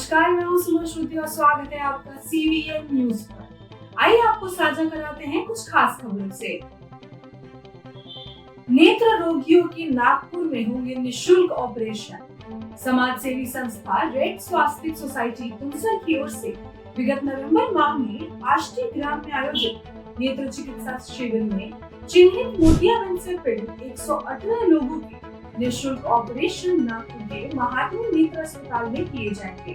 नमस्कार, मैं हूं सुमन श्रुति और स्वागत है आपका CVN न्यूज पर। आइए आपको साझा कराते हैं कुछ खास खबरों से। नेत्र रोगियों की नागपुर में होंगे निशुल्क ऑपरेशन। समाज सेवी संस्था रेड स्वास्तिक सोसाइटी तुमसर की ओर से विगत नवंबर माह में आष्टी ग्राम में आयोजित नेत्र चिकित्सा शिविर में चिन्हित मोतियाबिंद से पीड़ित 118 लोगों की निःशुल्क ऑपरेशन नागपुर के महात्मा नेत्र अस्पताल में किए जाएंगे।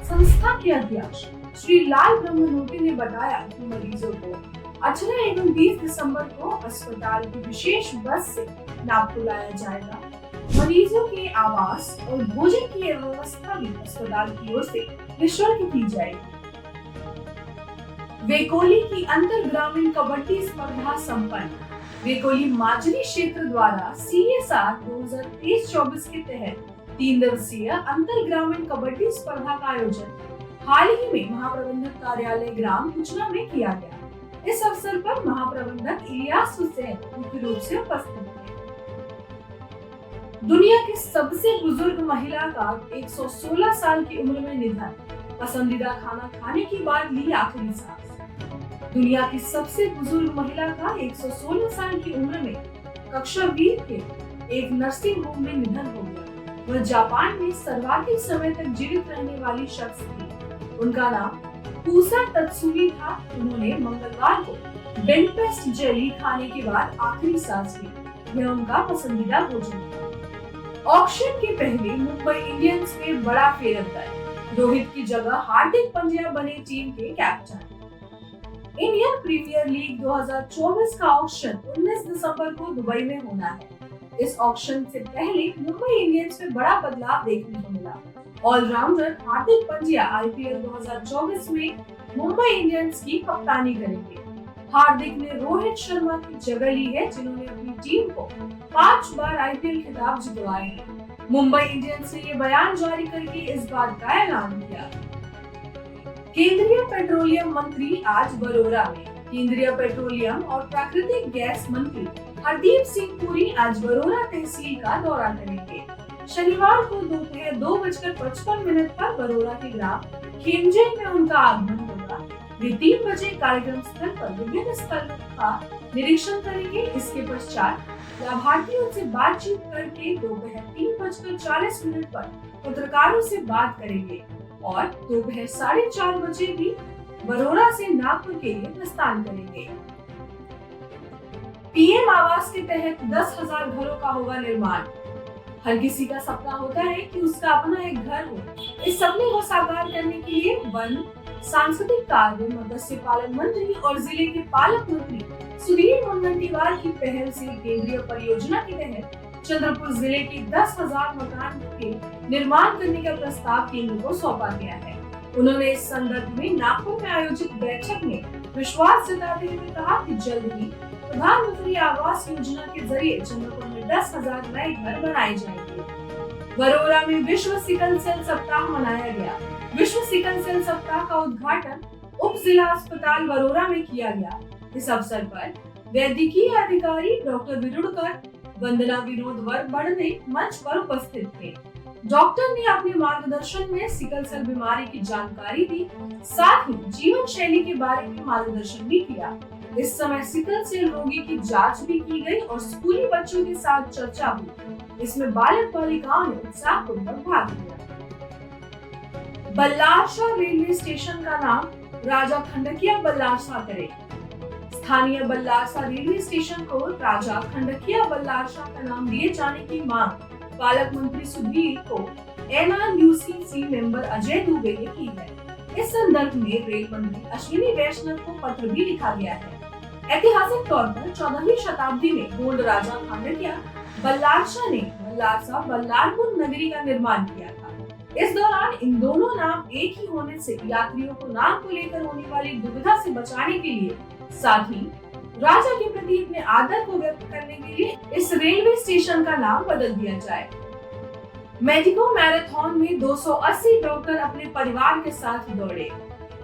संस्था के अध्यक्ष श्री लाल ब्रह्मनोटी ने बताया कि मरीजों को 18 एवं 20 दिसंबर को अस्पताल की विशेष बस से नागपुर लाया जाएगा। मरीजों के आवास और भोजन की व्यवस्था भी अस्पताल की ओर से निःशुल्क की जाएगी। वेकोली की अंतर ग्रामीण कबड्डी स्पर्धा संपन्न। वेकोली माजरी क्षेत्र द्वारा CSR 2023-24 के तहत 3 दिवसीय अंतर ग्रामीण कबड्डी स्पर्धा का आयोजन हाल ही में महाप्रबंधक कार्यालय ग्राम कुचना में किया गया। इस अवसर पर महाप्रबंधक इलियास हुसैन मुख्य रूप से उपस्थित थे। दुनिया की सबसे बुजुर्ग महिला का 116 साल की उम्र में निधन। पसंदीदा खाना खाने के बाद ली आखिरी सांस। दुनिया की सबसे बुजुर्ग महिला का 116 साल की उम्र में कक्षा 20 के एक नर्सिंग होम में निधन हो गया। वह जापान में सर्वाधिक समय तक जीवित रहने वाली शख्स थी। उनका नाम पूसा तत्सुमी था। उन्होंने मंगलवार को बेनपेस्ट जेली खाने के बाद आखिरी सांस ली। यह उनका पसंदीदा भोजन था। ऑक्शन के पहले मुंबई इंडियंस में बड़ा फेरबदल। रोहित की जगह हार्दिक पांड्या बने टीम के कैप्टन। इंडियन प्रीमियर लीग 2024 का ऑक्शन 19 दिसंबर को दुबई में होना है। इस ऑक्शन से पहले मुंबई इंडियंस में बड़ा बदलाव देखने को मिला। ऑलराउंडर हार्दिक पांड्या IPL 2024 में मुंबई इंडियंस की कप्तानी करेंगे। हार्दिक ने रोहित शर्मा की जगह ली है, जिन्होंने अपनी टीम को 5 बार IPL खिताब जितवाए हैं। मुंबई इंडियंस ने ये बयान जारी करके इस बात का ऐलान किया। केंद्रीय पेट्रोलियम मंत्री आज बरोरा में। केंद्रीय पेट्रोलियम और प्राकृतिक गैस मंत्री हरदीप सिंह पुरी आज बरोरा तहसील का दौरा करेंगे। शनिवार को दोपहर 2:55 पर बरोरा के ग्राम खेमजे में उनका आगमन होगा। वे 3 बजे कार्यक्रम स्थल पर विभिन्न स्थलों का निरीक्षण करेंगे। इसके पश्चात लाभार्थियों से बातचीत करके दोपहर 3:40 पर पत्रकारों से बात करेंगे और दोपहर 4:30 बजे भी बरोरा से नागपुर के लिए प्रस्थान करेंगे। PM आवास के तहत 10,000 घरों का होगा निर्माण। हर किसी का सपना होता है कि उसका अपना एक घर हो। इस सपने को साकार करने के लिए वन, सांस्कृतिक कार्य, मत्स्य पालन मंत्री और जिले के पालक मंत्री सुधीर मुनगंटीवार की पहल से केंद्रीय परियोजना के तहत चंद्रपुर जिले की 10,000 मकान के निर्माण करने का प्रस्ताव केंद्र को सौंपा गया है। उन्होंने इस संदर्भ में नागपुर में आयोजित बैठक में विश्वास जताते हुए कहा कि जल्द ही प्रधानमंत्री आवास योजना के जरिए चंद्रपुर में 10,000 नए घर बनाए जाएंगे। बरोरा में विश्व सिकल सेल सप्ताह मनाया गया। विश्व सिकल सेल सप्ताह का उद्घाटन उप जिला अस्पताल बरोरा में किया गया। इस अवसर पर वैद्यकीय अधिकारी डॉक्टर विरुड़कर, वंदना विनोद वर्बड़े मंच पर उपस्थित थे। डॉक्टर ने अपने मार्गदर्शन में सिकल सेल बीमारी की जानकारी दी, साथ ही जीवन शैली के बारे में मार्गदर्शन भी किया। इस समय सिकल सेल रोगी की जांच भी की गई और स्कूली बच्चों के साथ चर्चा हुई। इसमें बालक बालिकाओं ने उत्साहपूर्वक भाग लिया। बल्लारशाह रेलवे स्टेशन का नाम राजा खंडकिया बल्लारशाह करें। स्थानीय बल्लारशाह रेलवे स्टेशन को राजा खंडकिया बल्लारशाह का नाम दिए जाने की मांग पालक मंत्री सुधीर को NRUCC मेंबर अजय दुबे ने की है। इस संदर्भ में रेल मंत्री अश्विनी वैष्णव को पत्र भी लिखा गया है। ऐतिहासिक तौर पर 14वीं शताब्दी में गोंड राजा खंडकिया बल्लारशाह ने बल्लारशाह बल्लारपुर नगरी का निर्माण किया था। इस दौरान इन दोनों नाम एक ही होने से यात्रियों को नाम को लेकर होने वाली दुविधा से बचाने के लिए, साथ ही राजा के प्रति अपने आदर को व्यक्त करने के लिए इस रेलवे स्टेशन का नाम बदल दिया जाए। मेडिको मैराथन में 280 डॉक्टर अपने परिवार के साथ दौड़े।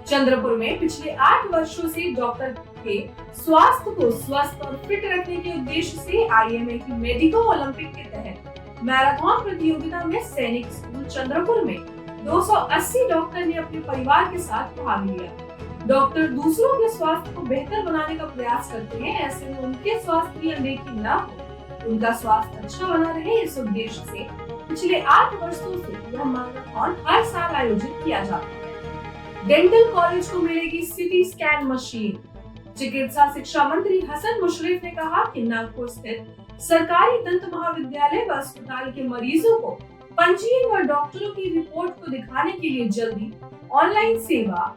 चंद्रपुर में पिछले 8 वर्षों से डॉक्टर के स्वास्थ्य को स्वस्थ और फिट रखने के उद्देश्य से IMA की मेडिको ओलंपिक के तहत मैराथन प्रतियोगिता में सैनिक स्कूल चंद्रपुर में 280 डॉक्टर ने अपने परिवार के साथ भाग लिया। डॉक्टर दूसरों के स्वास्थ्य को बेहतर बनाने का प्रयास करते हैं, ऐसे में उनके स्वास्थ्य की अनदेखी न हो, उनका स्वास्थ्य अच्छा बना रहे, इस उद्देश्य से पिछले 8 वर्षों से यह मैराथन हर साल आयोजित किया जाता है। डेंटल कॉलेज को मिलेगी सिटी स्कैन मशीन। चिकित्सा शिक्षा मंत्री हसन मुशर्रफ ने कहा कि नागपुर स्थित सरकारी दंत महाविद्यालय व अस्पताल के मरीजों को पंजीयन व डॉक्टरों की रिपोर्ट को दिखाने के लिए जल्दी ऑनलाइन सेवा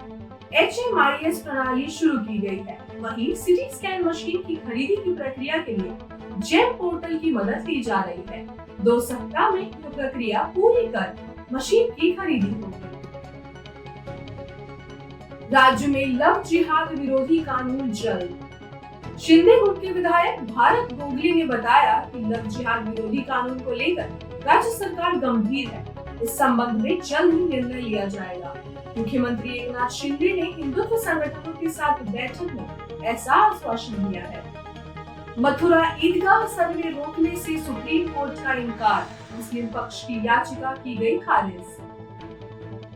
HMIS प्रणाली शुरू की गई है। वहीं सिटी स्कैन मशीन की खरीदी की प्रक्रिया के लिए जेम पोर्टल की मदद ली जा रही है। 2 सप्ताह में यह प्रक्रिया पूरी कर मशीन की खरीदी होगी। राज्य में लव जिहाद विरोधी कानून जल्द। शिंदे गुट के विधायक भारत गोगले ने बताया कि लव जिहाद विरोधी कानून को लेकर राज्य सरकार गंभीर है। इस संबंध में जल्द ही निर्णय लिया जाएगा। मुख्यमंत्री एकनाथ शिंदे ने हिंदुत्व संगठनों के साथ बैठक में ऐसा आश्वासन दिया है। मथुरा ईदगाह सर्वे रोकने से सुप्रीम कोर्ट का इनकार, मुस्लिम पक्ष की याचिका की गई खारिज।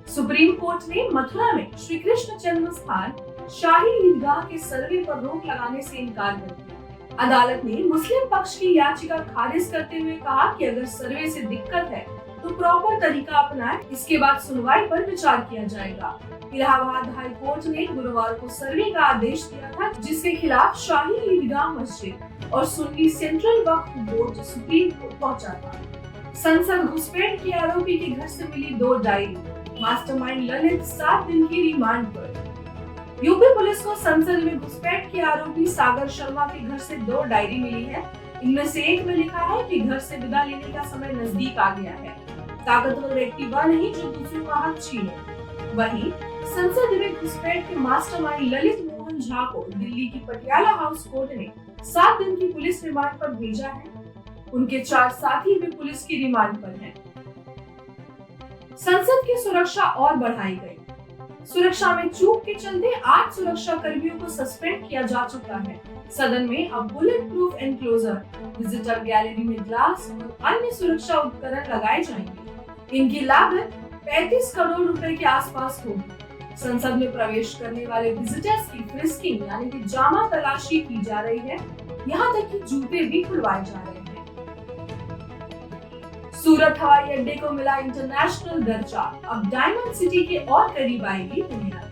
सुप्रीम कोर्ट ने मथुरा में श्री कृष्ण जन्म स्थान शाही ईदगाह के सर्वे पर रोक लगाने से इनकार कर दिया। अदालत ने मुस्लिम पक्ष की याचिका खारिज करते हुए कहा कि अगर सर्वे से दिक्कत है तो प्रॉपर तरीका अपनाएं, इसके बाद सुनवाई पर विचार किया जाएगा। इलाहाबाद हाई कोर्ट ने गुरुवार को सर्वे का आदेश दिया था, जिसके खिलाफ शाही ईदगाह मस्जिद और सुन्नी सेंट्रल वक्फ बोर्ड सुप्रीम कोर्ट पहुंचा था। संसद घुसपैठ के आरोपी के घर से मिली 2 डायरी। मास्टरमाइंड ललित 7 दिन की रिमांड पर। यूपी पुलिस को संसद में घुसपैठ के आरोपी सागर शर्मा के घर से 2 डायरी मिली है। इनमें से एक में लिखा है कि घर से विदा लेने का समय नजदीक आ गया है। ताकतवर व्यक्ति वह नहीं जो दूसरों का हक छीने। वहीं संसद में घुसपैठ के मास्टरमाइंड ललित मोहन झा को दिल्ली की पटियाला हाउस कोर्ट ने 7 दिन की पुलिस रिमांड पर भेजा है। उनके 4 साथी भी पुलिस की रिमांड पर हैं। संसद की सुरक्षा और बढ़ाई गई। सुरक्षा में चूक के चलते 8 सुरक्षा कर्मियों को सस्पेंड किया जा चुका है। सदन में अब bullet proof enclosure, visitor gallery में ग्लास और अन्य सुरक्षा उपकरण लगाए जाएंगे। इनकी लागत 35 करोड़ रुपए के आसपास होगी। संसद में प्रवेश करने वाले विजिटर्स की फ्रिस्किंग यानी कि जामा तलाशी की जा रही है। यहाँ तक कि जूते भी खुलवाए जा रहे हैं। सूरत हवाई अड्डे को मिला इंटरनेशनल दर्जा, अब डायमंड सिटी के और करीब आएगी दुनिया।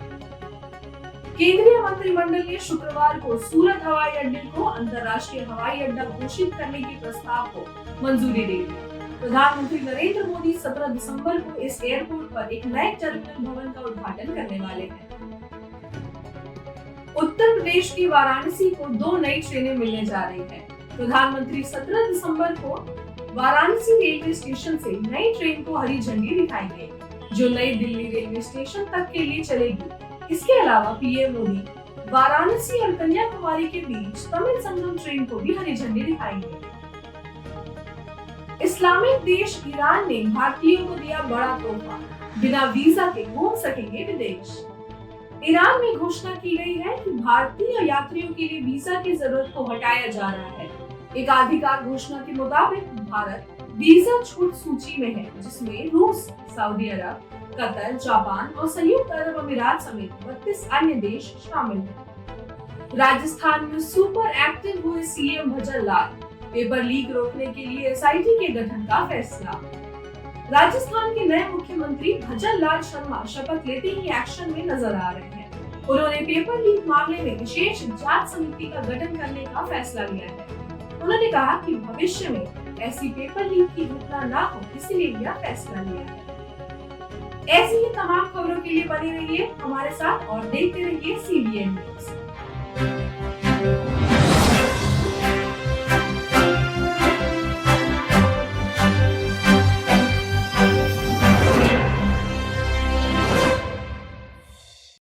केंद्रीय मंत्रिमंडल ने शुक्रवार को सूरत हवाई अड्डे को अंतर्राष्ट्रीय हवाई अड्डा घोषित करने के प्रस्ताव को मंजूरी दे दी। प्रधानमंत्री नरेंद्र मोदी 17 दिसंबर को इस एयरपोर्ट पर एक नए टर्मिनल भवन का उद्घाटन करने वाले हैं। उत्तर प्रदेश की वाराणसी को 2 नई ट्रेनें मिलने जा रही हैं। प्रधानमंत्री 17 दिसंबर को वाराणसी रेलवे स्टेशन से नई ट्रेन को हरी झंडी दिखाएंगे, जो नई दिल्ली रेलवे स्टेशन तक के लिए चलेगी। इसके अलावा पीएम मोदी वाराणसी और कन्याकुमारी के बीच तमिल संगम ट्रेन को भी हरी झंडी दिखाएंगे। इस्लामिक देश ईरान ने भारतीयों को दिया बड़ा तोहफा, बिना वीजा के घूम सकेंगे विदेश। ईरान में घोषणा की गई है कि भारतीय यात्रियों के लिए वीजा की जरूरत को हटाया जा रहा है। एक आधिकारिक घोषणा के मुताबिक भारत वीजा छूट सूची में है, जिसमें रूस, सऊदी अरब, कतर, जापान और संयुक्त अरब अमीरात समेत 32 अन्य देश शामिल हैं। राजस्थान में सुपर एक्टिव हुए सीएम भजन लाल, पेपर लीक रोकने के लिए एसआईटी के गठन का फैसला। राजस्थान के नए मुख्यमंत्री भजन लाल शर्मा शपथ लेते ही एक्शन में नजर आ रहे हैं। उन्होंने पेपर लीक मामले में विशेष जांच समिति का गठन करने का फैसला लिया है। उन्होंने कहा कि भविष्य में ऐसी पेपर लीक की घटना न हो, इसलिए यह फैसला लिया है। ऐसी ही तमाम खबरों के लिए बने रहिए हमारे साथ और देखते रहिए CBN न्यूज़।